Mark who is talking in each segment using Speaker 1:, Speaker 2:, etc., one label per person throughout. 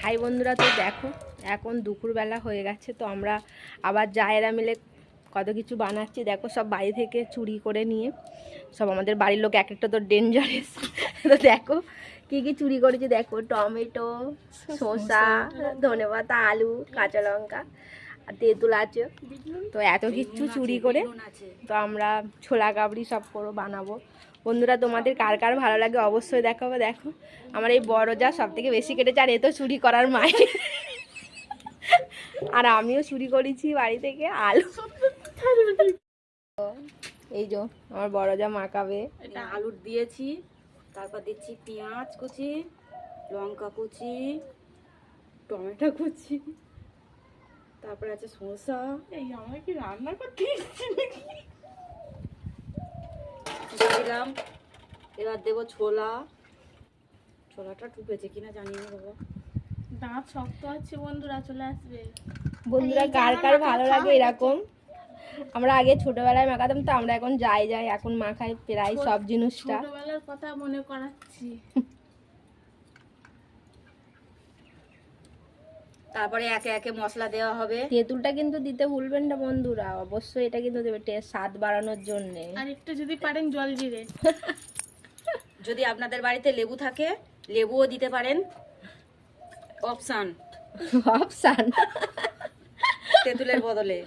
Speaker 1: High বন্ধুরা, তো দেখো এখন দুপুরবেলা হয়ে গেছে, তো আমরা আবার জায়েরা মিলে কত কিছু বানাচ্ছি। দেখো সব বাড়ি থেকে চুরি করে নিয়ে, সব আমাদের বাড়ির লোক এক একটা তো ডেঞ্জারাস। তো দেখো কি কি চুরি করেছি, দেখো টমেটো, শসা, ধনেপাতা, আলু, কাঁচা লঙ্কা আর তেঁতুল আছে। তো এত কিছু চুরি করে তো আমরা ছোলা কাবড়ি সব করে বানাবো। বন্ধুরা তোমাদের কার কার ভালো লাগে অবশ্যই দেখাবো। দেখো আমার এই বড় যা সব থেকে বেশি কেটেছে, আর এ তো চুরি করার মাই। আর আমিও চুরি করেছি বাড়ি থেকে আলু। এই যে আমার বড় যা মাখাবে,
Speaker 2: এটা আলুর দিয়েছি, তারপর দিচ্ছি পেঁয়াজ কুচি, লঙ্কা কুচি, টমেটো কুচি, তারপরে আছে শসা। এই আমার কি রান্না করতে দিলাম। এবার দেবো ছোলাটা টুকেছে কিনা জানি না বাবা,
Speaker 3: দাঁত শক্ত আছে। বন্ধুরা চলে আসবে।
Speaker 1: বন্ধুরা কার কার ভালো লাগে এরকম, আমরা আগে ছোটবেলায় মাখাতাম, তো আমরা এখন যাই এখন মাখাই প্রায় সব জিনিসটা।
Speaker 3: ছোটবেলার কথা মনে করাচ্ছি।
Speaker 2: তারপরে একে একে মশলা দেওয়া হবে।
Speaker 1: তেঁতুলটা কিন্তু দিতে ভুলবেন না বন্ধুরা, অবশ্যই এটা কিন্তু দেবে টেস্ট স্বাদ বাড়ানোর জন্য।
Speaker 3: আর একটু যদি পারেন জল জিরে।
Speaker 2: যদি আপনাদের বাড়িতে লেবু থাকে লেবুও দিতে পারেন, অপশন তেঁতুলের বদলে।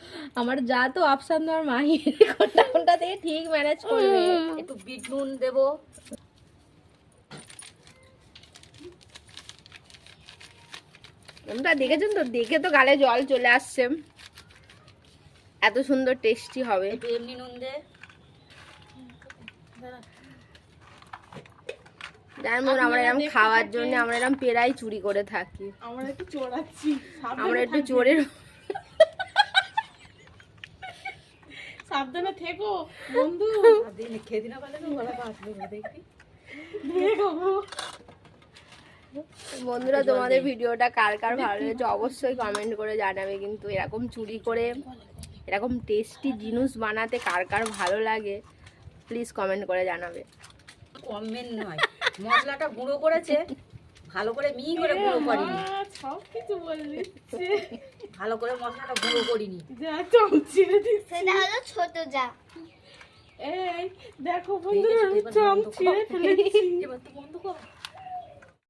Speaker 1: আমার যা তো অপশন দেওয়ার মাহি, কোনটা থেকে ঠিক ম্যানেজ করবে।
Speaker 2: একটু বিট নুন দেবো।
Speaker 1: তোমরা দেখেছেন তো, দেখে তো গালে জল চলে আসছে, এত সুন্দর টেস্টি হবে।
Speaker 2: একটু এমনি নুন দে।
Speaker 1: যেমন আমরা এরকম খাওয়ার জন্য আমরা এরকম পেরাই চুরি করে থাকি।
Speaker 3: আমরা একটু চোরাচ্ছি,
Speaker 1: আমরা একটু চোরের
Speaker 3: সাবধানে থেকো বন্ধু।
Speaker 2: খেয়ে দিনা পারলে তো গলা কাটবে দেখবি।
Speaker 1: বন্ধুরা তোমাদের ভিডিওটা কার কার ভালো লেগেছে অবশ্যই কমেন্ট করে জানাবে। কিন্তু এরকম চুরি করে এরকম টেস্টি জিনিস বানাতে কার কার ভালো লাগে প্লিজ কমেন্ট করে জানাবে।
Speaker 2: কমেন্ট নয়, মশলাটা গুঁড়ো করেছে, ভালো করে করে গুঁড়ো করিনি।
Speaker 3: সব কিছু বললি,
Speaker 2: ভালো করে মশলাটা গুঁড়ো করিনি।
Speaker 3: যা চমচিরে দিচ্ছি,
Speaker 4: সেটা হলো ছোট যা।
Speaker 3: এই দেখো বন্ধুরা, চমচিরে ফেলেছি।
Speaker 2: এবার তো বন্ধ কর।